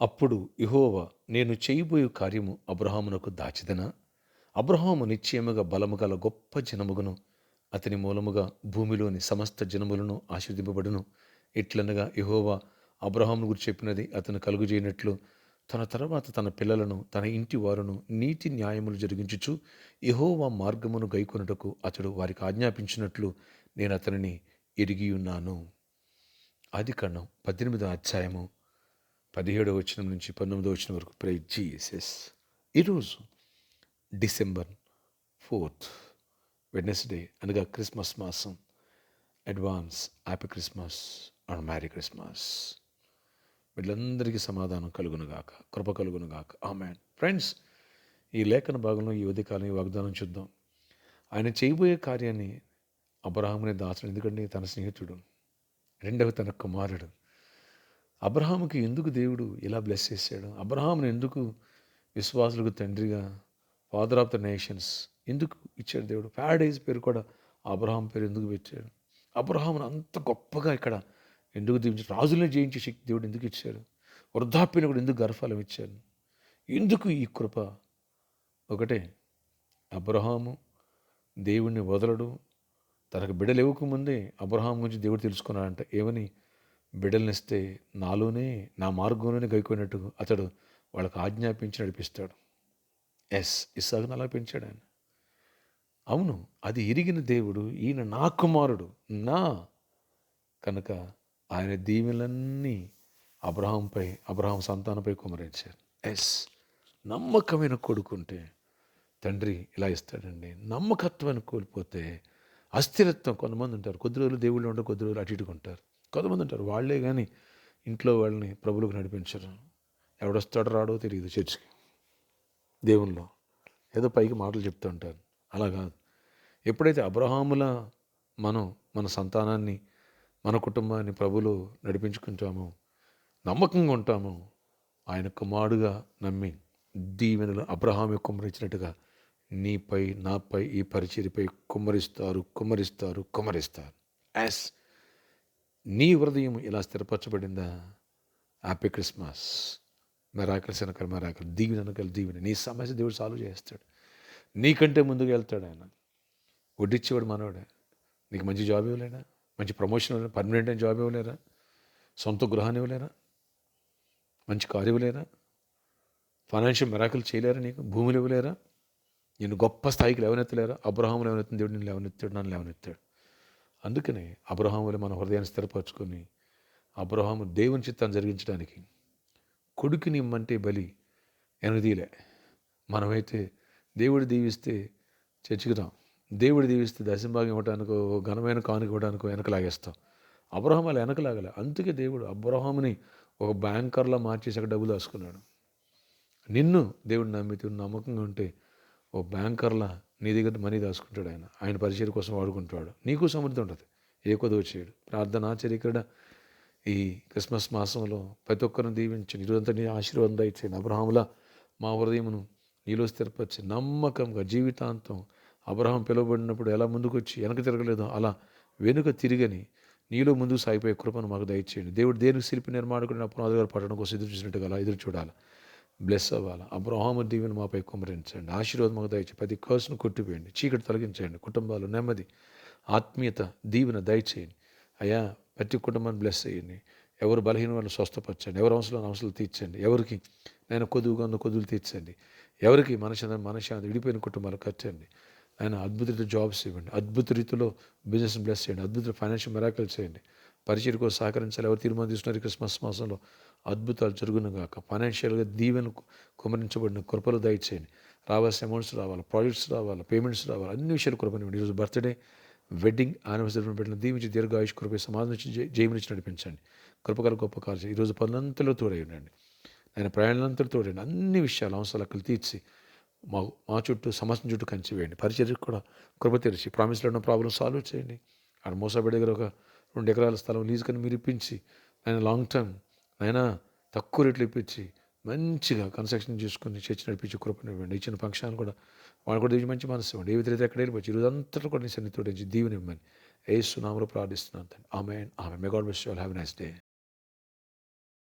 అప్పుడు యెహోవా, నేను చేయబోయు కార్యము అబ్రహామునకు దాచెదనా? అబ్రహాము నిశ్చయముగా బలము గల గొప్ప జనమగును. అతని మూలముగా భూమిలోని సమస్త జనములను ఆశీర్వదింపబడును. ఎట్లనగా యెహోవా అబ్రహామును గురించి చెప్పినది అతను కలుగజేయనట్లు తన తర్వాత తన పిల్లలను తన ఇంటి వారును నీతి న్యాయములు జరిగించుచు యెహోవా మార్గమును గైకొనుటకు అతడు వారికి ఆజ్ఞాపించినట్లు నేను అతనిని ఎరిగియున్నాను. ఆదికాండం 18వ అధ్యాయము 17వ వచనం నుంచి 19వ వచనం వరకు. Praise Jesus. ఈరోజు డిసెంబర్ 4th వెడ్నెస్డే అనగా క్రిస్మస్ మాసం. Advance happy Christmas and merry Christmas. వీళ్ళందరికీ సమాధానం కలుగునుగాక, కృప కలుగునుగాక. ఆమేన్. ఫ్రెండ్స్, ఈ లేఖన భాగంలో ఈ ఉదయకాలం ఈ వాగ్దానం చూద్దాం. ఆయన చేయబోయే కార్యాన్ని అబ్రహామునే దాచడం, ఎందుకంటే తన స్నేహితుడు, రెండవ తన కుమారుడు. అబ్రహాముకి ఎందుకు దేవుడు ఇలా బ్లెస్ చేశాడు? అబ్రహామును ఎందుకు విశ్వాసులకు తండ్రిగా, ఫాదర్ ఆఫ్ ద నేషన్స్ ఎందుకు ఇచ్చాడు దేవుడు? ప్యారడైజ్ పేరు కూడా అబ్రహాం పేరు ఎందుకు పెట్టాడు? అబ్రహామును అంత గొప్పగా ఇక్కడ ఎందుకు దీవించాడు? రాజులను జయించే శక్తి దేవుడు ఎందుకు ఇచ్చాడు? వృద్ధాప్యను కూడా ఎందుకు గర్భఫలం ఇచ్చాడు? ఎందుకు ఈ కృప? ఒకటే, అబ్రహాము దేవుణ్ణి వదలడు. తనకు బిడ్డలు ఇవ్వకముందే అబ్రహాం గురించి దేవుడు తెలుసుకున్నాడంట. ఏమని? బిడ్డలనిస్తే నాలోనే నా మార్గంలోనే గైకొన్నట్టు అతడు వాళ్ళకు ఆజ్ఞాపించి నడిపిస్తాడు. ఇస్సాకును అలా పెంచాడు ఆయన. అవును, అది ఎరిగిన దేవుడు ఈయన నా కుమారుడు నా కనుక ఆయన దీవెనలన్నీ అబ్రహాం సంతానంపై కుమరించారు. నమ్మకమైన కొడుకుంటే తండ్రి ఇలా ఇస్తాడండి. నమ్మకత్వాన్ని కోల్పోతే అస్థిరత్వం. కొంతమంది ఉంటారు, కొద్ది రోజులు దేవుళ్ళు ఉండరు, కొద్ది రోజులు అటు ఇటుగా ఉంటారు. కొంతమంది ఉంటారు, వాళ్ళే కానీ ఇంట్లో వాళ్ళని ప్రభువులకు నడిపించరు. ఎవడొస్తాడో రాడో తెలియదు చర్చికి, దేవుల్లో ఏదో పైకి మాటలు చెప్తూ ఉంటారు. అలా కాదు. ఎప్పుడైతే అబ్రహాములా మనం మన సంతానాన్ని, మన కుటుంబాన్ని ప్రభువులో నడిపించుకుంటామో, నమ్మకంగా ఉంటామో, ఆయన కుమారుడుగా నమ్మి దీవెనలు అబ్రహాము కుమ్మరించినట్టుగా నీపై, నాపై, ఈ పరిచర్యపై కుమ్మరిస్తారు, కుమ్మరిస్తారు, కుమ్మరిస్తారు. యాస్ నీ హృదయం ఇలా స్థిరపరచబడిందా? Happy Christmas. మెరాకిల్స్ వెనకాల మెరాకిల్, దీవెన వెనకాల దీవెన. నీ సమస్య దేవుడు సాల్వ్ చేస్తాడు. నీకంటే ముందుకు వెళ్తాడు ఆయన. వడ్డిచ్చేవాడు మనవాడే. నీకు మంచి జాబ్ ఇవ్వలేరా? మంచి ప్రమోషన్ ఇవ్వలేరా? పర్మనెంట్ అయిన జాబ్ ఇవ్వలేరా? సొంత గృహాన్ని ఇవ్వలేరా? మంచి కారు ఇవ్వలేరా? ఫైనాన్షియల్ మెరాకిల్ చేయలేరా? నీకు భూములు ఇవ్వలేరా? నేను గొప్ప స్థాయికి లేవనెత్తలేరా? అబ్రహాము లేవనెత్తిన దేవుడు నేను లేవనెత్తాడు, నన్ను లేవనెత్తాడు. అందుకనే అబ్రహాములు మన హృదయాన్ని స్థిరపరచుకొని అబ్రహాము దేవుని చిత్తాన్ని జరిగించడానికి కొడుకుని ఇమ్మంటే బలి ఎనదీలే. మనమైతే దేవుడు దీవిస్తే చర్చికి, దేవుడు దీవిస్తే దశంభాగం ఇవ్వడానికో, ఘనమైన కానుక ఇవ్వడానికో వెనకలాగేస్తాం. అబ్రహాం అలా వెనకలాగలే. అందుకే దేవుడు అబ్రహాముని ఒక బ్యాంకర్లా మార్చేసి అక్కడ డబ్బులు దాచుకున్నాడు. నిన్ను దేవుడు నమ్మితే, నమ్మకంగా ఉంటే ఓ బ్యాంకర్లా నీ దగ్గర మనీ దాచుకుంటాడు ఆయన. ఆయన పరిచయం కోసం వాడుకుంటాడు. నీకు సమృద్ధి ఉంటుంది. ఏ కొదవ చేయడు. ప్రార్థన ఆచరికడ ఈ క్రిస్మస్ మాసంలో ప్రతి ఒక్కరిని దీవించండి. ఈరోజంతా నీ ఆశీర్వాదం దయచేయండి. అబ్రహాములా మా హృదయమును నీలో స్థిరపరిచి నమ్మకంగా జీవితాంతం అబ్రహాం పిలువబడినప్పుడు ఎలా ముందుకు వచ్చి వెనక తిరగలేదో అలా వెనుక తిరిగని నీలో ముందుకు సాగిపోయే కృపను మాకు దయచేయండి. దేవుడు దేనికి శిల్పి నిర్మాణకుడిని పునాది గారు పట్టడం కోసం ఎదురు చూసినట్టుగా అలా ఎదురు చూడాలి. బ్లెస్ అవ్వాలి. అబ్రహాము దీవెన మాపై కుమ్మరించండి. ఆశీర్వాదం మాకు దయచేయండి. ప్రతి కర్సును కొట్టిపోయండి. చీకటి తొలగించండి. కుటుంబాలు నెమ్మది, ఆత్మీయత, దీవెన దయచేయండి. అయ్యా, ప్రతి కుటుంబాన్ని బ్లెస్ చేయండి. ఎవరు బలహీన వాళ్ళు స్వస్థపరచండి. ఎవరు అవసరాలు తీర్చండి. ఎవరికి నేను కొదువుగా ఉన్న కొదువులు తీర్చండి. ఎవరికి మనశ్శాంతి విడిపోయిన కుటుంబాలు కట్టండి. ఆయన అద్భుత రీతిలో జాబ్స్ ఇవ్వండి. అద్భుత రీతిలో బిజినెస్ బ్లెస్ చేయండి. అద్భుత ఫైనాన్షియల్ మెరాకిల్స్ చేయండి. పరిచయం కోసం సహకరించాలి. ఎవరు తీర్మానం తీసుకున్నారు క్రిస్మస్ మాసంలో అద్భుతాలు జరుగును గాక. ఫైనాన్షియల్గా దీవెన కుమరించబడిన కృపలు దయచేయండి. రావాల్సిన అమౌంట్స్ రావాలి, ప్రాజెక్ట్స్ రావాలి, పేమెంట్స్ రావాలి, అన్ని విషయాలు కృపనివ్వండి. ఈరోజు బర్త్డే, వెడ్డింగ్ యానివర్సరీ పెట్టిన దీవించి దీర్ఘాయుష్ కృప సమాధానం నుంచి జయమినిచ్చి నడిపించండి. కృపకల గొప్ప కార్యం ఈరోజు పనులంతలో తోడై ఉండండి. ఆయన ప్రయాణాలంతలో తోడండి. అన్ని విషయాలు అవసరాలు తీర్చి మా చుట్టూ సమస్య చుట్టూ కంచి వేయండి. పరిచర్యకు కూడా కృప తెరిచి ప్రామిస్లో ఉన్న ప్రాబ్లం సాల్వ్ చేయండి. ఆడ మోసాబడి దగ్గర ఒక 2 ఎకరాల స్థలం లీజుకని మీరు ఇప్పించి ఆయన లాంగ్ టర్మ్ ఆయన తక్కువ రేట్లు ఇప్పించి మంచిగా కన్స్ట్రక్షన్ చేసుకుని చర్చి నడిపించి కృపనివ్వండి. ఇచ్చిన ఫంక్షన్ కూడా వాళ్ళు కూడా దీనికి మంచి మనసు ఇవ్వండి. ఏ విధంగా ఎక్కడ వెళ్ళిపోవచ్చు ఈరోజు అంతటా కూడా నీ సన్నిధితో దీవెన ఇవ్వమని యేసు నామములో ప్రార్థిస్తున్నాను. ఆమేన్. May God bless you all. Have a nice day.